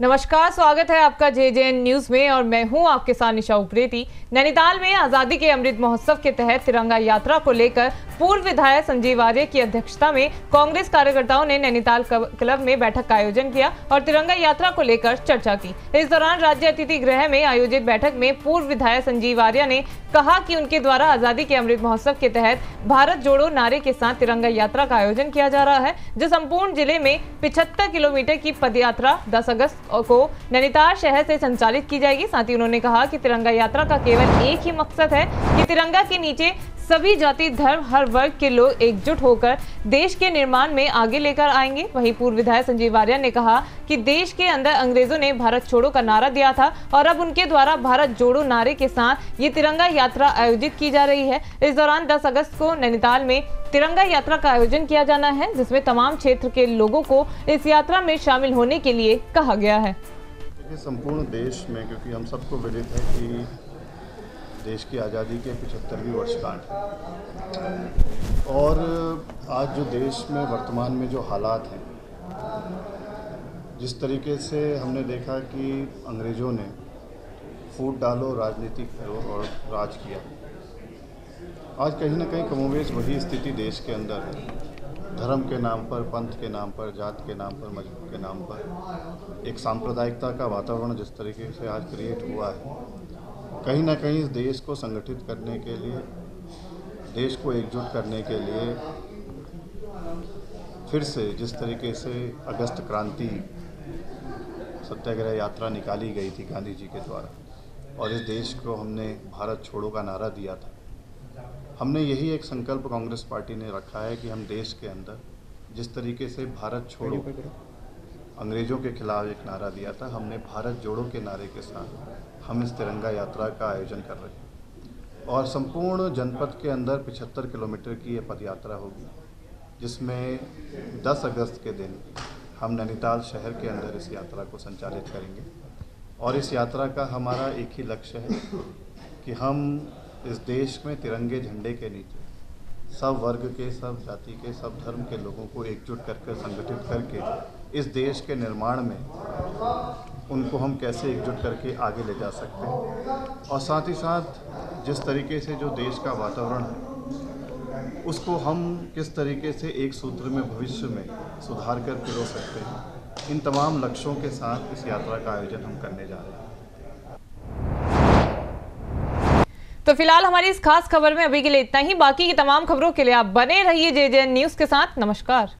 नमस्कार, स्वागत है आपका JJN न्यूज में और मैं हूं आपके साथ निशा उप्रेती। नैनीताल में आजादी के अमृत महोत्सव के तहत तिरंगा यात्रा को लेकर पूर्व विधायक संजीव आर्य की अध्यक्षता में कांग्रेस कार्यकर्ताओं ने नैनीताल क्लब में बैठक का आयोजन किया और तिरंगा यात्रा को लेकर चर्चा की। इस दौरान राज्य अतिथि गृह में आयोजित बैठक में पूर्व विधायक संजीव आर्य ने कहा कि उनके द्वारा आजादी के अमृत महोत्सव के तहत भारत जोड़ो नारे के साथ तिरंगा यात्रा का आयोजन किया जा रहा है, जो संपूर्ण जिले में 75 किलोमीटर की पदयात्रा 10 अगस्त को नैनीताल शहर से संचालित की जाएगी। साथ ही उन्होंने कहा कि तिरंगा यात्रा का केवल एक ही मकसद है कि तिरंगा के नीचे सभी जाति धर्म हर वर्ग के लोग एकजुट होकर देश के निर्माण में आगे लेकर आएंगे। वहीं पूर्व विधायक संजीव आर्य ने कहा कि देश के अंदर अंग्रेजों ने भारत छोड़ो का नारा दिया था और अब उनके द्वारा भारत जोड़ो नारे के साथ ये तिरंगा यात्रा आयोजित की जा रही है। इस दौरान 10 अगस्त को नैनीताल में तिरंगा यात्रा का आयोजन किया जाना है, जिसमें तमाम क्षेत्र के लोगों को इस यात्रा में शामिल होने के लिए कहा गया है। संपूर्ण देश में, क्योंकि हम सबको विदित है कि देश की आज़ादी के 75वीं वर्षगांठ और आज जो देश में वर्तमान में जो हालात हैं, जिस तरीके से हमने देखा कि अंग्रेज़ों ने फूट डालो राजनीति करो और राज किया, आज कहीं ना कहीं कमोवेश वही स्थिति देश के अंदर है। धर्म के नाम पर, पंथ के नाम पर, जात के नाम पर, मजहब के नाम पर एक सांप्रदायिकता का वातावरण जिस तरीके से आज क्रिएट हुआ है, कहीं ना कहीं इस देश को संगठित करने के लिए, देश को एकजुट करने के लिए फिर से जिस तरीके से अगस्त क्रांति सत्याग्रह यात्रा निकाली गई थी गांधी जी के द्वारा और इस देश को हमने भारत छोड़ो का नारा दिया था, हमने यही एक संकल्प कांग्रेस पार्टी ने रखा है कि हम देश के अंदर जिस तरीके से भारत छोड़ो अंग्रेज़ों के खिलाफ एक नारा दिया था, हमने भारत जोड़ो के नारे के साथ हम इस तिरंगा यात्रा का आयोजन कर रहे हैं और संपूर्ण जनपद के अंदर 75 किलोमीटर की ये पदयात्रा होगी, जिसमें 10 अगस्त के दिन हम नैनीताल शहर के अंदर इस यात्रा को संचालित करेंगे। और इस यात्रा का हमारा एक ही लक्ष्य है कि हम इस देश में तिरंगे झंडे के नीचे सब वर्ग के, सब जाति के, सब धर्म के लोगों को एकजुट करके संगठित करके इस देश के निर्माण में उनको हम कैसे एकजुट करके आगे ले जा सकते हैं और साथ ही साथ जिस तरीके से जो देश का वातावरण है उसको हम किस तरीके से एक सूत्र में भविष्य में सुधार कर पिरो सकते हैं, इन तमाम लक्ष्यों के साथ इस यात्रा का आयोजन हम करने जा रहे हैं। तो फिलहाल हमारी इस खास खबर में अभी के लिए इतना ही। बाकी की तमाम खबरों के लिए आप बने रहिए JJN न्यूज के साथ। नमस्कार।